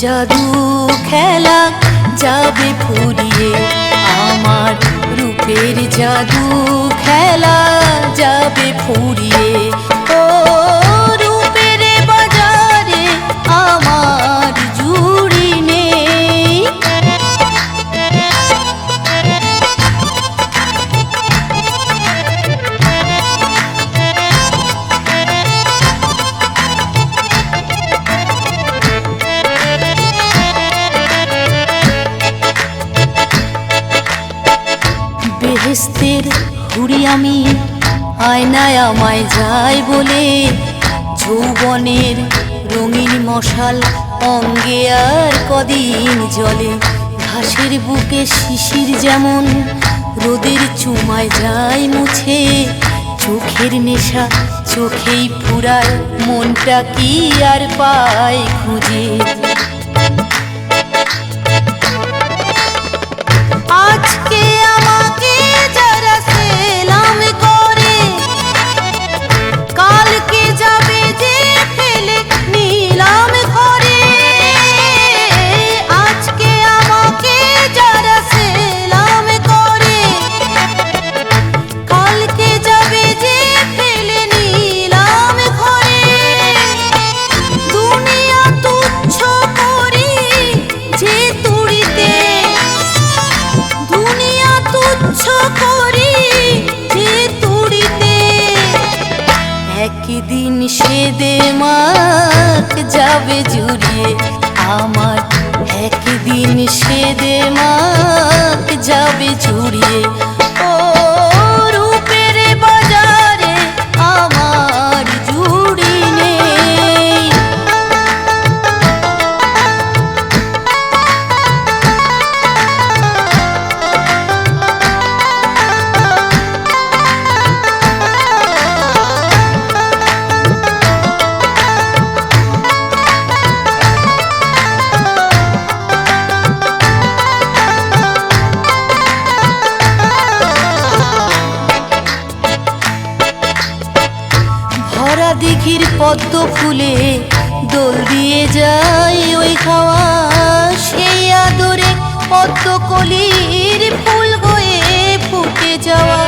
জাদু খেলা যাবে ফুরিয়ে, আমার রূপের জাদু খেলা যাবে ফুরিয়ে। ও রূপের বাজারে আমার জুড়ি নেই। বেহেশতের হুড়ি আমি, আয়নায় আমায় যায় বলে, যৌবনের রঙিন মশাল অঙ্গে আর কদিন জ্বলে। ঘাসের বুকে শিশির যেমন রোদের চুমায় যায় মুছে, চোখের নেশা চোখেই ফুরায়, মনটা কি আর পায় খুঁজে। আজকে আমাকে যারা সেলাম করে, কালকে যাবে যে ফেলে নিলাম ঘরে। আজকে আমাকে যারা সেলাম করে, কালকে যাবে যে ফেলে নিলাম ঘরে। দুনিয়া তুচ্ছ করি যে তুড়িতে, দুনিয়া তুচ্ছ করি যে তুড়িতে। একদিন সে দেমাক যাবে জুড়িয়ে, আমার একদিন সে দেমাক যাবে জুড়িয়ে। ও রূপের বাজারে আমার জুড়ি নেই। ভরা দিঘির পদ্ম ফুলে দোল দিয়ে যায় ওই খাওয়া, সেই আদরে পদ্মকলির ফুল হয়ে ফুটে যাওয়া।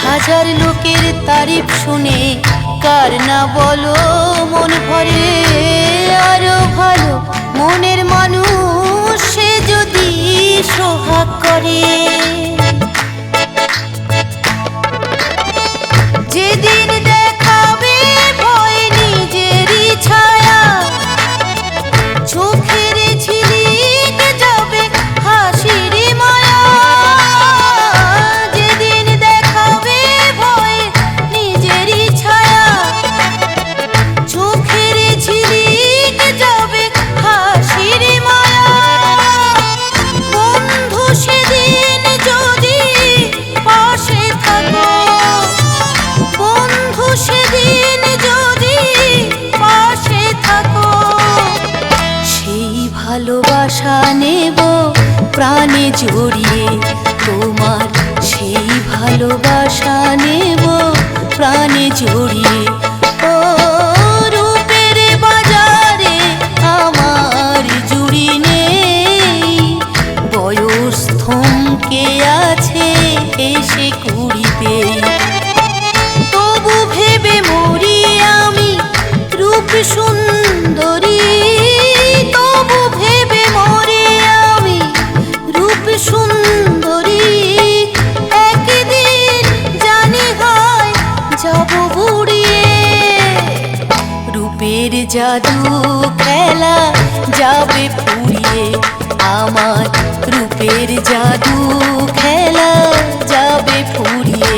হাজার লোকের তারিফ শুনে কার না বলো মন ভরে, আরো ভালো মনের মানুষ সে যদি সোহাগ করে। যেদিন দেখাবে ভয় নিজেরই ছায়া, চোখের ঝিলিক যাবে হাসির মায়া। যেদিন দেখাবে ভয় নিজেরই ছায়া, চোখের ঝিলিক যাবে হাসির মায়া। বন্ধু সেদিন যদি পাশে থাকো, বন্ধু সেদিন যদি পাশে থাকো, সেই ভালোবাসা নেব প্রাণে জড়িয়ে। তোমার সেই ভালোবাসা নেব প্রাণে জড়িয়ে। ও রূপের বাজারে আমার জুড়ি নেই। বয়স থমকে আছে এসে কুড়িতে, তবু ভেবে মরি আমি রূপ সুন্দরী। তবু ভেবে মরি আমি রূপ সুন্দরী। একদিন জানি হয় যাব বুড়িয়ে, রূপের জাদু খেলা যাবে ফুরিয়ে, আমার রূপের জাদু খেলা যাবে ফুরিয়ে।